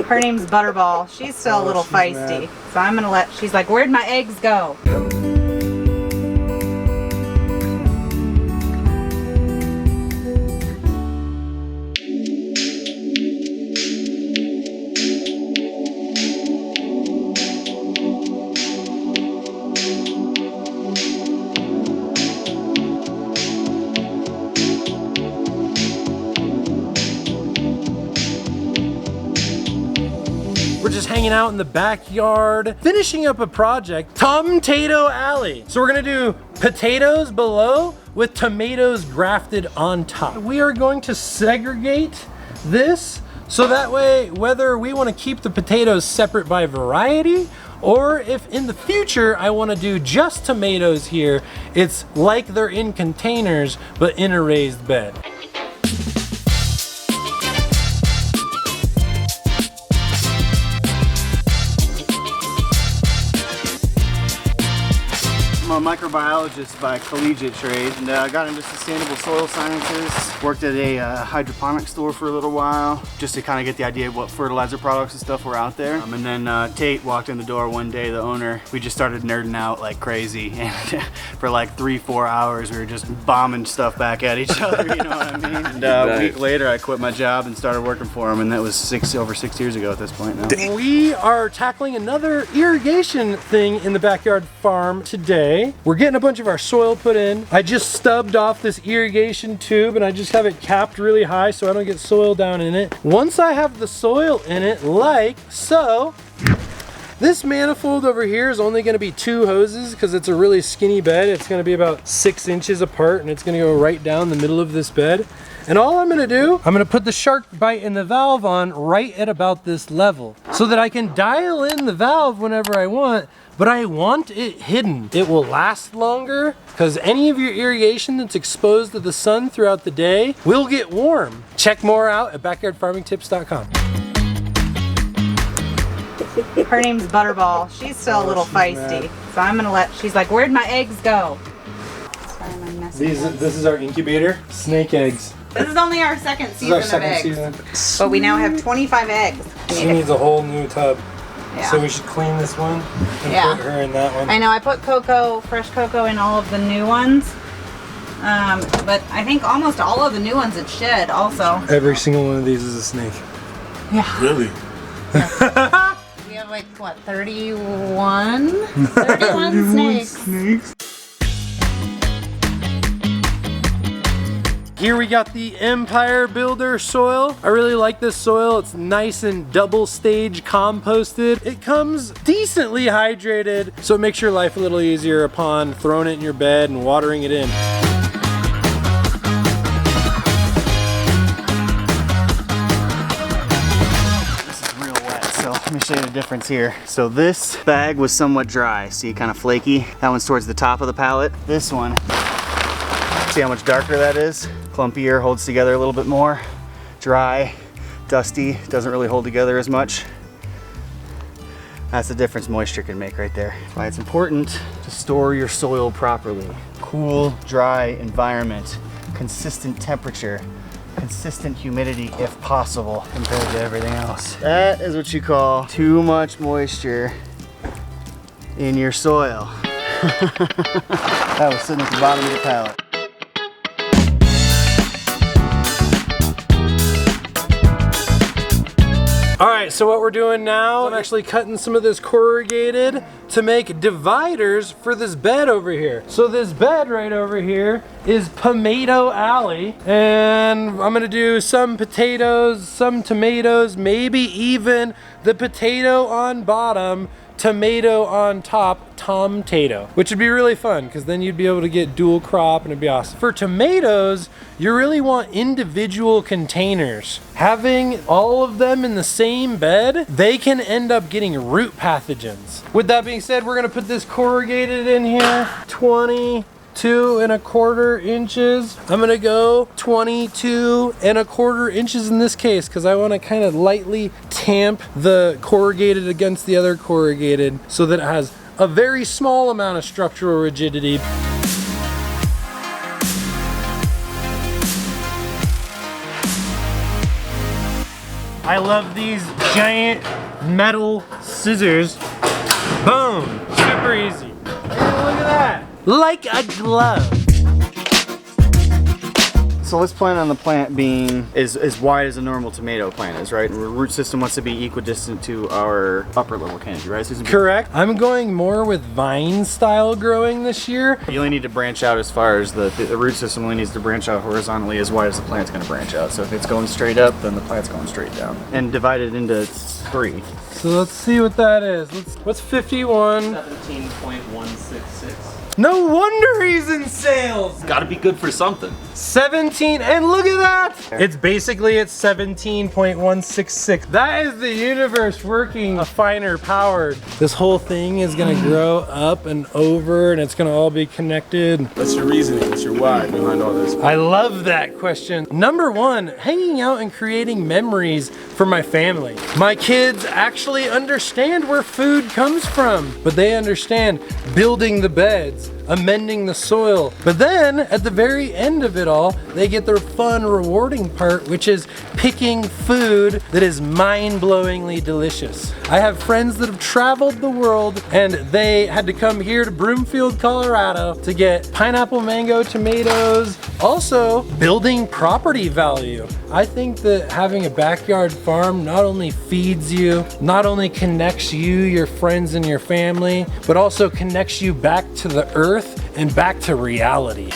Her name's Butterball. She's still a little feisty. Mad. So I'm gonna let, she's like, where'd my eggs go? We're just hanging out in the backyard, finishing up a project, Tomato Alley. So we're gonna do potatoes below with tomatoes grafted on top. We are going to segregate this so that way, whether we wanna keep the potatoes separate by variety, or if in the future I wanna do just tomatoes here, it's like they're in containers, but in a raised bed. I'm a microbiologist by collegiate trade, and I got into sustainable soil sciences. Worked at a hydroponic store for a little while, just to kind of get the idea of what fertilizer products and stuff were out there. And then Tate walked in the door one day, the owner. We just started nerding out like crazy, and for like 3-4 hours we were just bombing stuff back at each other, you know what I mean? And a week later I quit my job and started working for him, and that was over 6 years ago at this point now. We are tackling another irrigation thing in the backyard farm today. We're getting a bunch of our soil put in. I just stubbed off this irrigation tube and I just have it capped really high so I don't get soil down in it. Once I have the soil in it, like so, this manifold over here is only going to be 2 hoses because it's a really skinny bed. It's going to be about 6 inches apart and it's going to go right down the middle of this bed. And all I'm gonna do, I'm gonna put the shark bite and the valve on right at about this level so that I can dial in the valve whenever I want, but I want it hidden. It will last longer because any of your irrigation that's exposed to the sun throughout the day will get warm. Check more out at backyardfarmingtips.com. Her name's Butterball. She's still a little feisty. So I'm gonna let, she's like, where'd my eggs go? This is our incubator, snake eggs. This is only our second season of eggs. But we now have 25 eggs. She needs a whole new tub. Yeah. So we should clean this one and put her in that one. I know, I put cocoa, fresh cocoa in all of the new ones. But I think almost all of the new ones had shed also. Every single one of these is a snake. Yeah. Really? We have like, what, 31? 31 snakes. Here we got the Empire Builder soil. I really like this soil. It's nice and double stage composted. It comes decently hydrated, so it makes your life a little easier upon throwing it in your bed and watering it in. This is real wet, so let me show you the difference here. So this bag was somewhat dry, see, kind of flaky. That one's towards the top of the pallet. This one, see how much darker that is? Clumpier, holds together a little bit more. Dry, dusty, doesn't really hold together as much. That's the difference moisture can make right there. That's why it's important to store your soil properly. Cool, dry environment, consistent temperature, consistent humidity if possible compared to everything else. That is what you call too much moisture in your soil. That was sitting at the bottom of the pallet. All right, so what we're doing now, I'm actually cutting some of this corrugated to make dividers for this bed over here. So this bed right over here is Tomato Alley, and I'm gonna do some potatoes, some tomatoes, maybe even the potato on bottom, tomato on top, tom-tato, which would be really fun because then you'd be able to get dual crop and it'd be awesome. For tomatoes, you really want individual containers. Having all of them in the same bed, they can end up getting root pathogens. With that being said, we're gonna put this corrugated in here, 22¼ inches. I'm gonna go 22¼ inches in this case because I want to kind of lightly tamp the corrugated against the other corrugated so that it has a very small amount of structural rigidity. I love these giant metal scissors. Boom, super easy. And look at that, like a glove. So let's plan on the plant being as wide as a normal tomato plant is, right? The root system wants to be equidistant to our upper level canopy, right? So Correct. I'm going more with vine style growing this year. you only need to branch out as far as the root system only needs to branch out horizontally as wide as the plant's going to branch out. So if it's going straight up, then the plant's going straight down. And divide it into 3. So let's see what that is. What's 51? 17.166. No wonder he's in sales. Gotta be good for something. 17, and look at that! It's basically at 17.166. That is the universe working a finer powered. This whole thing is gonna grow up and over, and it's gonna all be connected. What's your reasoning? What's your why behind all this? I love that question. Number one, hanging out and creating memories for my family. My kids actually understand where food comes from, but they understand building the beds, amending the soil. But then at the very end of it all, they get their fun, rewarding part, which is picking food that is mind-blowingly delicious. I have friends that have traveled the world and they had to come here to Broomfield, Colorado to get pineapple, mango, tomatoes. Also, building property value. I think that having a backyard farm not only feeds you, not only connects you, your friends, and your family, but also connects you back to the earth and back to reality.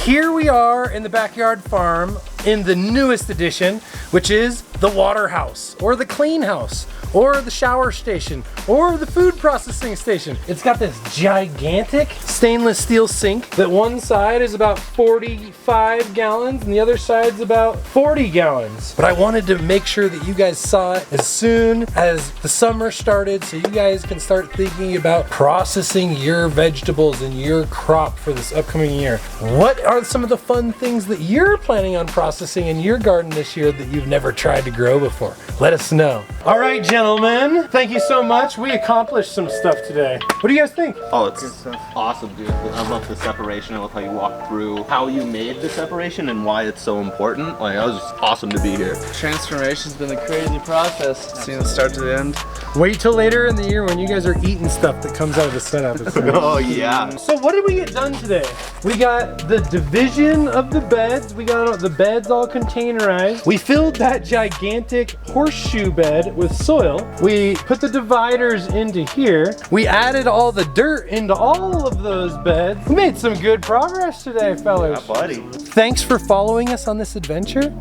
Here we are in the backyard farm in the newest edition, which is the water house, or the clean house, or the shower station, or the food processing station. It's got this gigantic stainless steel sink that one side is about 45 gallons and the other side's about 40 gallons. But I wanted to make sure that you guys saw it as soon as the summer started so you guys can start thinking about processing your vegetables and your crop for this upcoming year. What are some of the fun things that you're planning on processing in your garden this year that you've never tried to grow before? Let us know. All right, gentlemen, thank you so much. We accomplished some stuff today. What do you guys think? Oh, it's awesome, dude. I love the separation. I love how you walked through how you made the separation and why it's so important. Like, that was just awesome to be here. Transformation's been a crazy process, seeing the start to the end. Wait till later in the year when you guys are eating stuff that comes out of the setup. Oh, yeah. So what did we get done today? We got the division of the beds. We got the beds all containerized. We filled that gigantic horseshoe bed with soil. We put the dividers into here. We added all the dirt into all of those beds. We made some good progress today, fellas. Yeah, buddy. Thanks for following us on this adventure.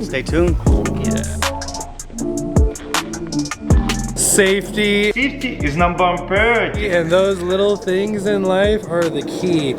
Stay tuned. Yeah. Safety Safety is number one priority. and those little things in life are the key.